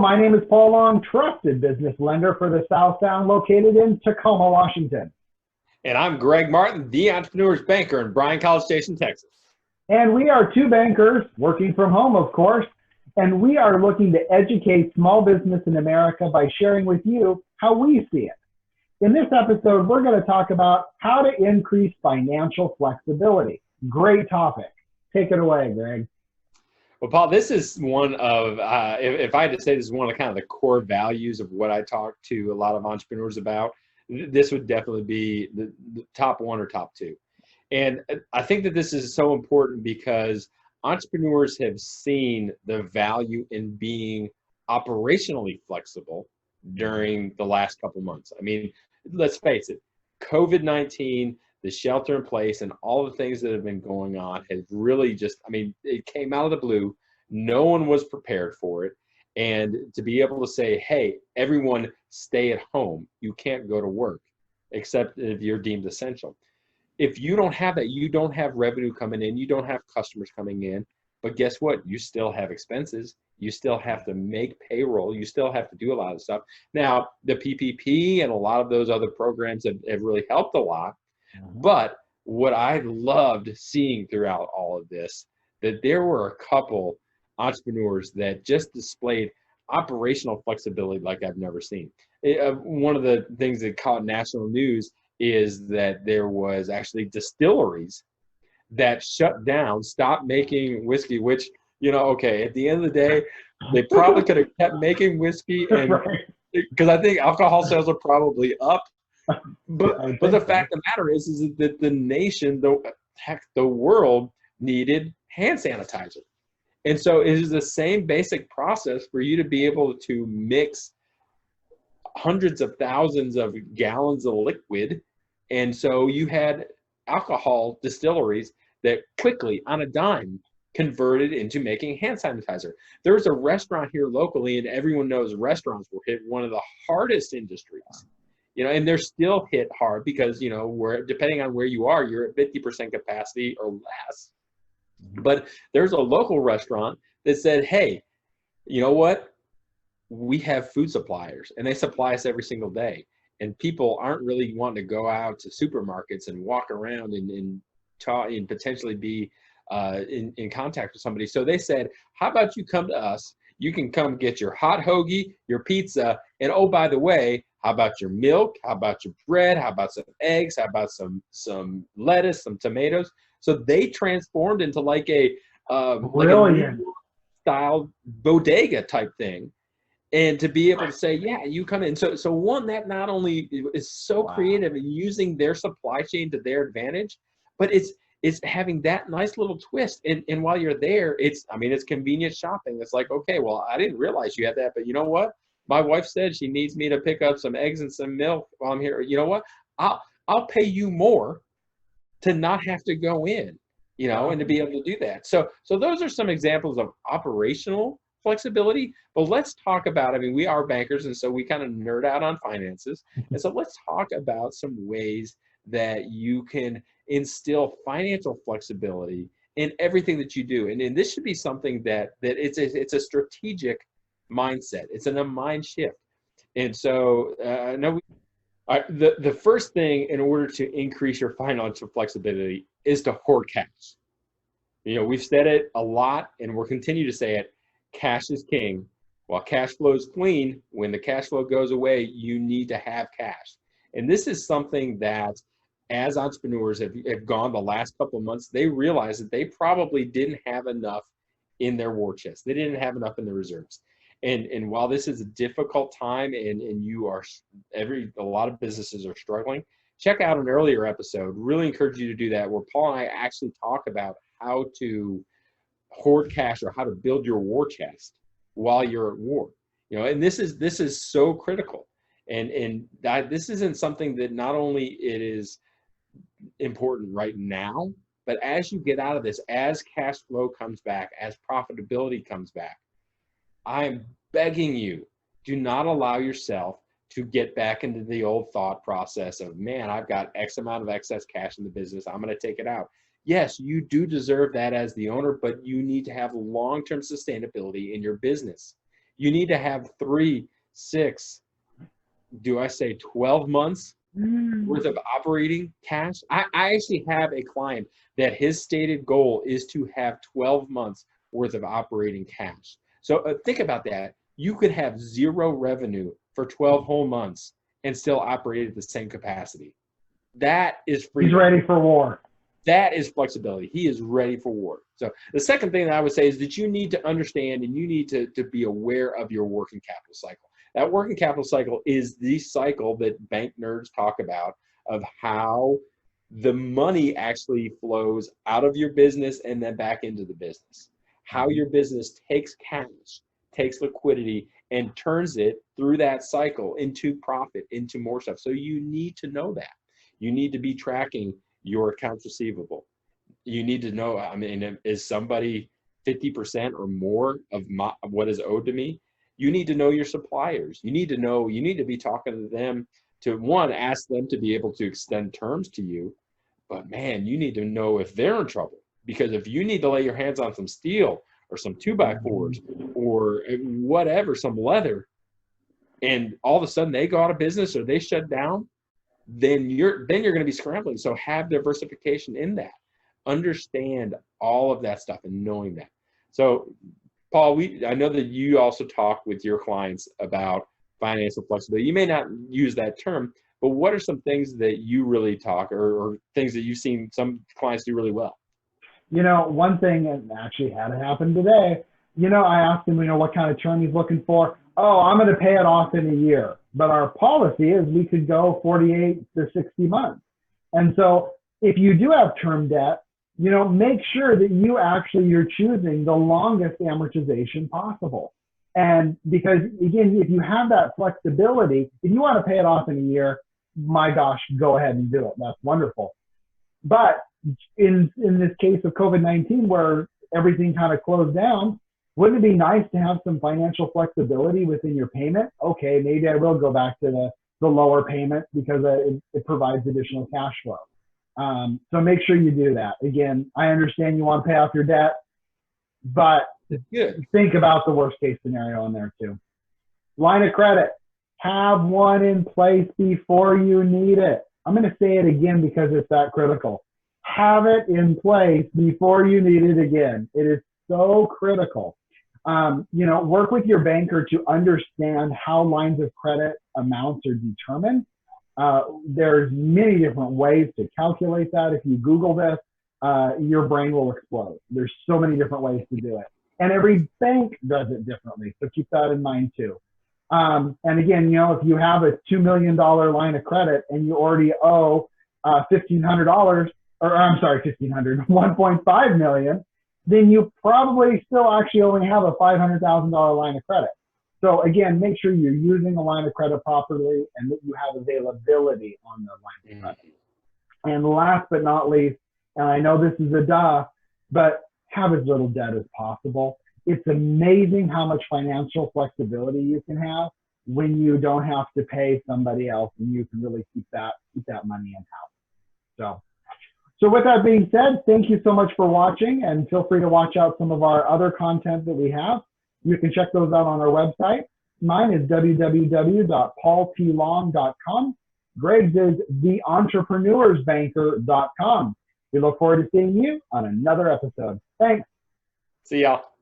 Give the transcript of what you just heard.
my name is Paul Long, trusted business lender for the South Sound, located in Tacoma, Washington. And I'm Greg Martin, the Entrepreneur's Banker in Bryan College Station, Texas. And we are two bankers working from home, of course, and we are looking to educate small business in America by sharing with you how we see it. In this episode, we're going to talk about how to increase financial flexibility. Great topic. Take it away, Greg. Well, Paul, this is one of, if I had to say, this is one of kind of the core values of what I talk to a lot of entrepreneurs about. This would definitely be the top one or top two. And I think that this is so important because entrepreneurs have seen the value in being operationally flexible during the last couple months. I mean, let's face it, COVID-19, the shelter in place, and all the things that have been going on has really just, I mean, it came out of the blue. No one was prepared for it. And to be able to say, hey, everyone stay at home. You can't go to work except if you're deemed essential. If you don't have that, you don't have revenue coming in, you don't have customers coming in, but guess what? You still have expenses. You still have to make payroll. You still have to do a lot of stuff. Now, the PPP and a lot of those other programs have really helped a lot. But what I loved seeing throughout all of this, that there were a couple entrepreneurs that just displayed operational flexibility like I've never seen. One of the things that caught national news is that there was actually distilleries that shut down, stopped making whiskey, which, you know, okay, at the end of the day, they probably could have kept making whiskey, and because I think alcohol sales are probably up. But the fact of the matter is that the nation, the world needed hand sanitizer. And so it is the same basic process for you to be able to mix hundreds of thousands of gallons of liquid. And so you had alcohol distilleries that quickly, on a dime, converted into making hand sanitizer. There's a restaurant here locally, and everyone knows restaurants were hit one of the hardest industries. You know, and they're still hit hard because, you know, depending on where you are, you're at 50% capacity or less. But there's a local restaurant that said, hey, you know what? We have food suppliers, and they supply us every single day. And people aren't really wanting to go out to supermarkets and walk around and talk and potentially be in contact with somebody. So they said, how about you come to us? You can come get your hot hoagie, your pizza, and oh, by the way, how about your milk? How about your bread? How about some eggs? How about some lettuce, some tomatoes? So they transformed into like a style bodega type thing, and to be able to say, yeah, you come in. So one, that not only is so creative in using their supply chain to their advantage, but it's having that nice little twist. And while you're there, it's convenient shopping. It's like, okay, well, I didn't realize you had that, but you know what? My wife said she needs me to pick up some eggs and some milk while I'm here. You know what? I'll pay you more to not have to go in, you know, and to be able to do that. So those are some examples of operational flexibility. But let's talk about, I mean, we are bankers, and so we kind of nerd out on finances. And so let's talk about some ways that you can instill financial flexibility in everything that you do. And this should be something that it's a strategic mindset. It's a mind shift. And so the first thing in order to increase your financial flexibility is to hoard cash. You know, we've said it a lot, and we'll continue to say it. Cash is king. While cash flow is clean, when the cash flow goes away, you need to have cash. And this is something that, as entrepreneurs have gone the last couple of months, they realize that they probably didn't have enough in their war chest. They didn't have enough in the reserves. And while this is a difficult time, and a lot of businesses are struggling, check out an earlier episode. Really encourage you to do that, where Paul and I actually talk about how to hoard cash or how to build your war chest while you're at war. You know, and this is so critical. And that this isn't something that not only it is important right now, but as you get out of this, as cash flow comes back, as profitability comes back, I'm begging you, do not allow yourself to get back into the old thought process of, man, I've got X amount of excess cash in the business, I'm going to take it out. Yes, you do deserve that as the owner, but you need to have long-term sustainability in your business. You need to have 3, 6, do I say 12 months worth of operating cash? I actually have a client that his stated goal is to have 12 months worth of operating cash. So think about that. You could have 0 revenue for 12 whole months and still operate at the same capacity. That is freedom. He's ready for war. That is flexibility. He is ready for war. So the second thing that I would say is that you need to understand and you need to be aware of your working capital cycle. That working capital cycle is the cycle that bank nerds talk about of how the money actually flows out of your business and then back into the business. How your business takes cash, takes liquidity, and turns it through that cycle into profit, into more stuff. So you need to know that. You need to be tracking your accounts receivable. You need to know, I mean, is somebody 50% or more of what is owed to me? You need to know your suppliers. You need to be talking to them to, one, ask them to be able to extend terms to you. But man, you need to know if they're in trouble. Because if you need to lay your hands on some steel or some 2x4s or whatever, some leather, and all of a sudden they go out of business or they shut down, then you're going to be scrambling. So have diversification in that. Understand all of that stuff and knowing that. So Paul, I know that you also talk with your clients about financial flexibility. You may not use that term, but what are some things that you really talk or things that you've seen some clients do really well? You know, one thing that actually had to happen today, you know, I asked him, you know, what kind of term he's looking for. Oh, I'm going to pay it off in a year. But our policy is we could go 48 to 60 months. And so if you do have term debt, you know, make sure that you're choosing the longest amortization possible. And because, again, if you have that flexibility, if you want to pay it off in a year, my gosh, go ahead and do it. That's wonderful. But in this case of COVID-19, where everything kind of closed down, wouldn't it be nice to have some financial flexibility within your payment? Okay, maybe I will go back to the lower payment because it provides additional cash flow. So make sure you do that. Again, I understand you want to pay off your debt, but think about the worst case scenario in there too. Line of credit, have one in place before you need it. I'm going to say it again because it's that critical. Have it in place before you need it again. It is so critical. You know, work with your banker to understand how lines of credit amounts are determined. There's many different ways to calculate that. If you Google this, your brain will explode. There's so many different ways to do it. And every bank does it differently. So keep that in mind too. And again, you know, if you have a $2 million line of credit and you already owe $1,500, or I'm sorry, $1.5 million, then you probably still actually only have a $500,000 line of credit. So again, make sure you're using the line of credit properly and that you have availability on the line of credit. And last but not least, and I know this is a duh, but have as little debt as possible. It's amazing how much financial flexibility you can have when you don't have to pay somebody else and you can really keep that money in-house. So with that being said, thank you so much for watching, and feel free to watch out some of our other content that we have. You can check those out on our website. Mine is www.paultlong.com. Greg's is theentrepreneursbanker.com. We look forward to seeing you on another episode. Thanks. See y'all.